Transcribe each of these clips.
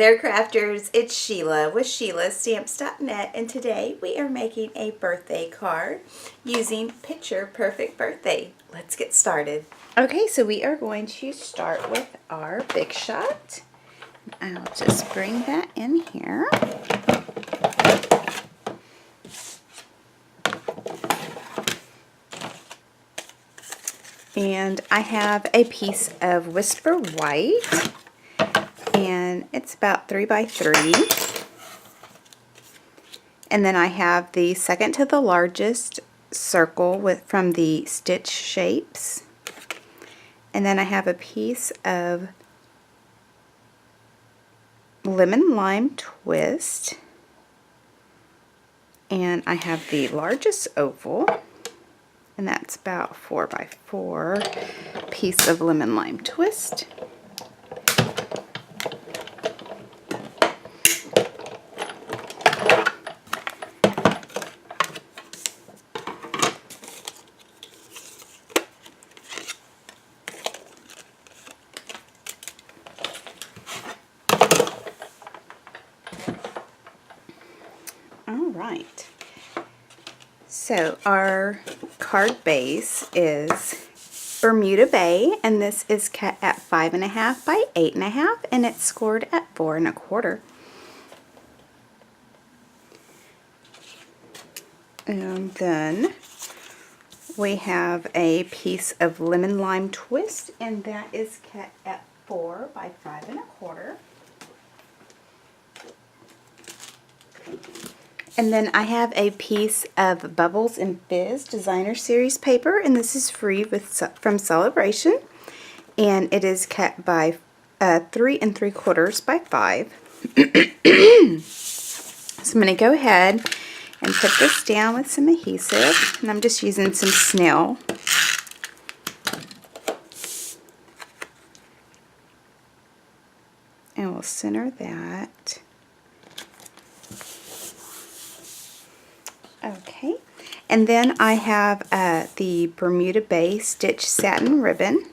there, crafters. It's Sheila with SheilaStamps.net, and today we are making a birthday card using Picture Perfect Birthday. Let's get started. Okay, so we are going to start with our Big Shot. I'll just bring that in here. And I have a piece of Whisper White, and it's about 3 by 3. And then I have the second to the largest circle from the Stitch Shapes. And then I have a piece of Lemon Lime Twist. And I have the largest oval, and that's about 4 by 4 piece of Lemon Lime Twist. Alright, so our card base is Bermuda Bay, and this is cut at 5.5 by 8.5, and it's scored at 4 1/4. And then we have a piece of Lemon Lime Twist, and that is cut at 4 by 5 1/4. And then I have a piece of Bubbles and Fizz Designer Series paper, and this is free from Celebration, and it is cut by 3 3/4 by 5. So I'm going to go ahead and put this down with some adhesive, and I'm just using some snail. And we'll center that. Okay, and then I have the Bermuda Bay Stitch Satin Ribbon,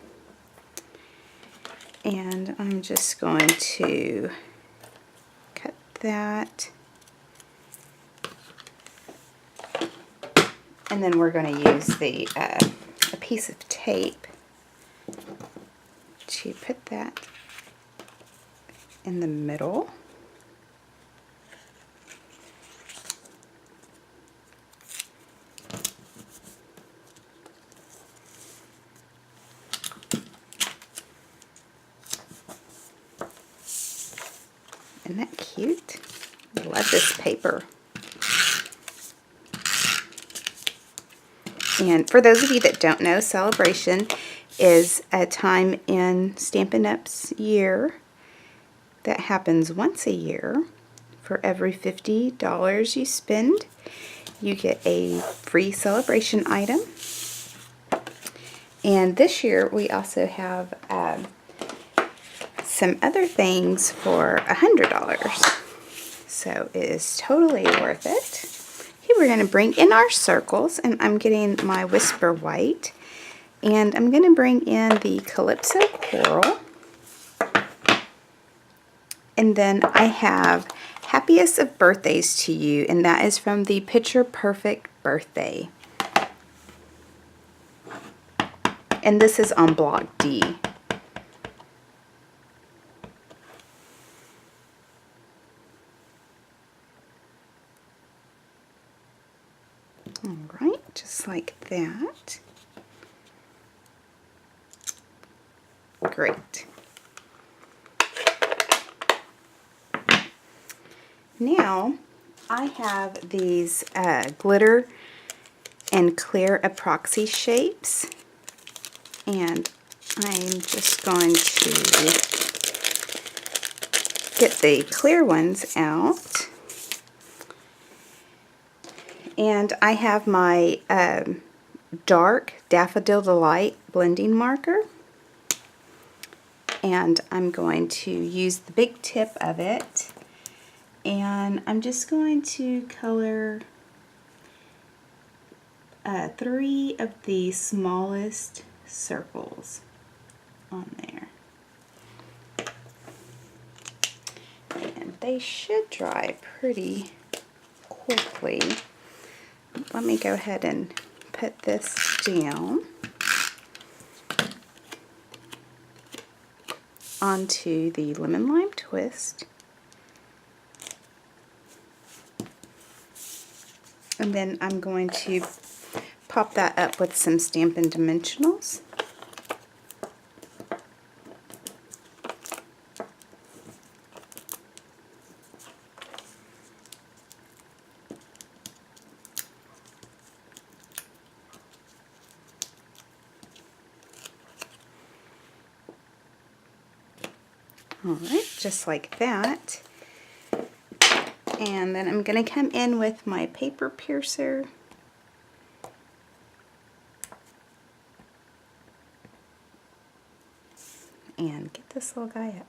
and I'm just going to cut that, and then we're going to use a piece of tape to put that in the middle. Isn't that cute? I love this paper. And for those of you that don't know, Celebration is a time in Stampin' Up's year that happens once a year. For every $50 you spend, you get a free Celebration item. And this year we also have some other things for $100. So it is totally worth it. Here we're going to bring in our circles, and I'm getting my Whisper White, and I'm going to bring in the Calypso Coral, and then I have Happiest of Birthdays to You, and that is from the Picture Perfect Birthday. And this is on block D. Alright, just like that. Great. Now, I have these glitter and clear epoxy shapes, and I'm just going to get the clear ones out. And I have my dark Daffodil Delight blending marker, and I'm going to use the big tip of it, and I'm just going to color 3 of the smallest circles on there. they should dry pretty quickly. Let me go ahead and put this down onto the lemon lime twist. And then I'm going to pop that up with some Stampin' Dimensionals. Alright, just like that. And then I'm going to come in with my paper piercer. And get this little guy up.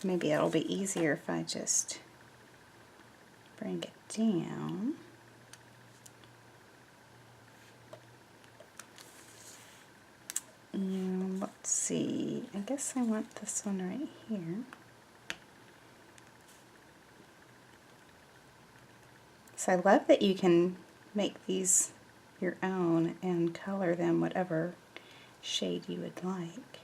Maybe it'll be easier if I just bring it down. And let's see, I guess I want this one right here. So I love that you can make these your own and color them whatever shade you would like.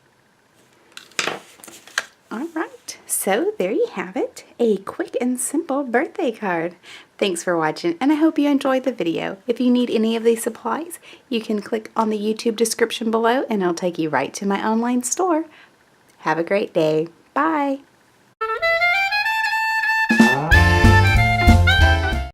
Alright, so there you have it, a quick and simple birthday card. Thanks for watching, and I hope you enjoyed the video. If you need any of these supplies, you can click on the YouTube description below and it'll take you right to my online store. Have a great day. Bye!